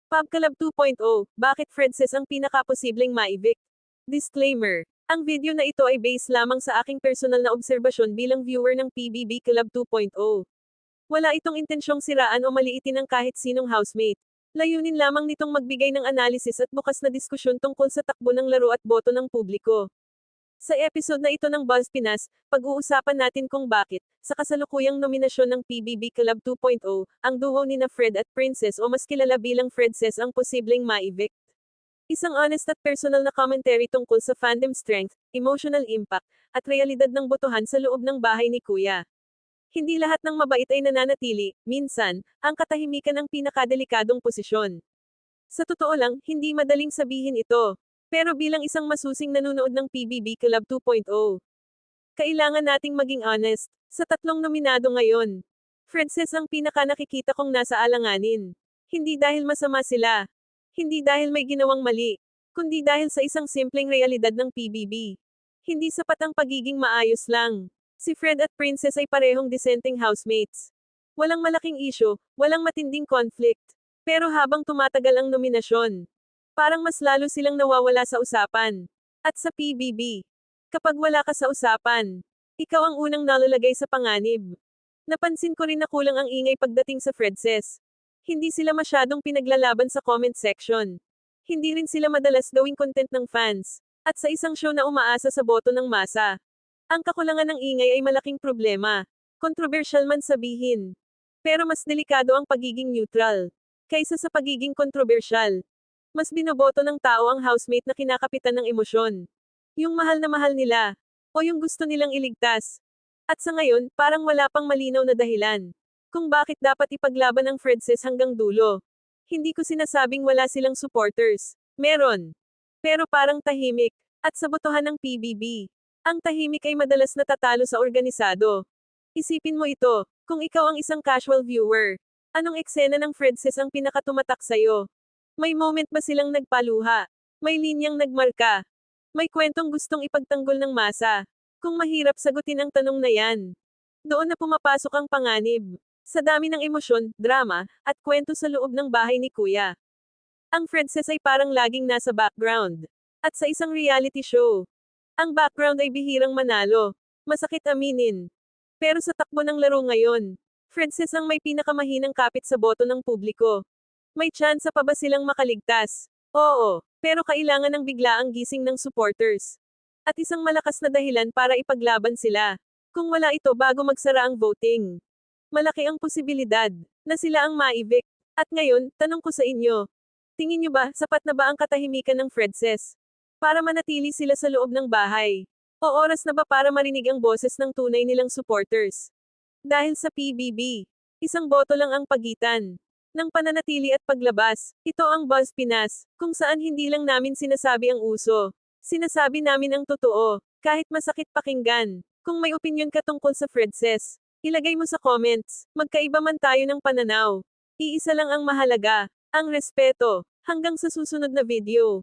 PubClub 2.0, bakit Frances ang pinakaposibleng ma-evict? Disclaimer. Ang video na ito ay base lamang sa aking personal na obserbasyon bilang viewer ng PBB Club 2.0. Wala itong intensyong siraan o maliitin ng kahit sinong housemate. Layunin lamang nitong magbigay ng analysis at bukas na diskusyon tungkol sa takbo ng laro at boto ng publiko. Sa episode na ito ng Buzz Pinas, pag-uusapan natin kung bakit, sa kasalukuyang nominasyon ng PBB Club 2.0, ang duo nina Fred at Princess o mas kilala bilang Fredses ang posibleng ma-evict. Isang honest at personal na commentary tungkol sa fandom strength, emotional impact, at realidad ng botohan sa loob ng bahay ni Kuya. Hindi lahat ng mabait ay nananatili, minsan, ang katahimikan ang pinakadelikadong posisyon. Sa totoo lang, hindi madaling sabihin ito. Pero bilang isang masusing nanonood ng PBB Club 2.0, kailangan nating maging honest. Sa tatlong nominado ngayon, Fredses ang pinaka nakikita kong nasa alanganin. Hindi dahil masama sila. Hindi dahil may ginawang mali. Kundi dahil sa isang simpleng realidad ng PBB. Hindi sapat ang pagiging maayos lang. Si Fred at Princess ay parehong dissenting housemates. Walang malaking issue, walang matinding conflict. Pero habang tumatagal ang nominasyon, parang mas lalo silang nawawala sa usapan. At sa PBB, kapag wala ka sa usapan, ikaw ang unang nalalagay sa panganib. Napansin ko rin na kulang ang ingay pagdating sa Fredses. Hindi sila masyadong pinaglalaban sa comment section. Hindi rin sila madalas gawing content ng fans. At sa isang show na umaasa sa boto ng masa, ang kakulangan ng ingay ay malaking problema. Controversial man sabihin. Pero mas delikado ang pagiging neutral kaysa sa pagiging controversial. Mas binoboto ng tao ang housemate na kinakapitan ng emosyon. Yung mahal na mahal nila. O yung gusto nilang iligtas. At sa ngayon, parang wala pang malinaw na dahilan kung bakit dapat ipaglaban ang Fredses hanggang dulo. Hindi ko sinasabing wala silang supporters. Meron. Pero parang tahimik. At sa botohan ng PBB, ang tahimik ay madalas natatalo sa organisado. Isipin mo ito, kung ikaw ang isang casual viewer, anong eksena ng Fredses ang pinakatumatak sa'yo? May moment ba silang nagpaluha? May linyang nagmarka? May kwentong gustong ipagtanggol ng masa? Kung mahirap sagutin ang tanong na yan, doon na pumapasok ang panganib. Sa dami ng emosyon, drama, at kwento sa loob ng bahay ni Kuya. Ang Fredses ay parang laging nasa background. At sa isang reality show, ang background ay bihirang manalo. Masakit aminin. Pero sa takbo ng laro ngayon, Fredses ang may pinakamahinang kapit sa boto ng publiko. May tsansa pa ba silang makaligtas? Oo, pero kailangan ng biglaang gising ng supporters. At isang malakas na dahilan para ipaglaban sila. Kung wala ito bago magsara ang voting, malaki ang posibilidad na sila ang ma-evict. At ngayon, tanong ko sa inyo, tingin nyo ba, sapat na ba ang katahimikan ng Fredses para manatili sila sa loob ng bahay? O oras na ba para marinig ang boses ng tunay nilang supporters? Dahil sa PBB, isang boto lang ang pagitan ng pananatili at paglabas. Ito ang Buzz Pinas, kung saan hindi lang namin sinasabi ang uso. Sinasabi namin ang totoo, kahit masakit pakinggan. Kung may opinyon ka tungkol sa Fredses, ilagay mo sa comments. Magkaiba man tayo ng pananaw. Iisa lang ang mahalaga, ang respeto. Hanggang sa susunod na video.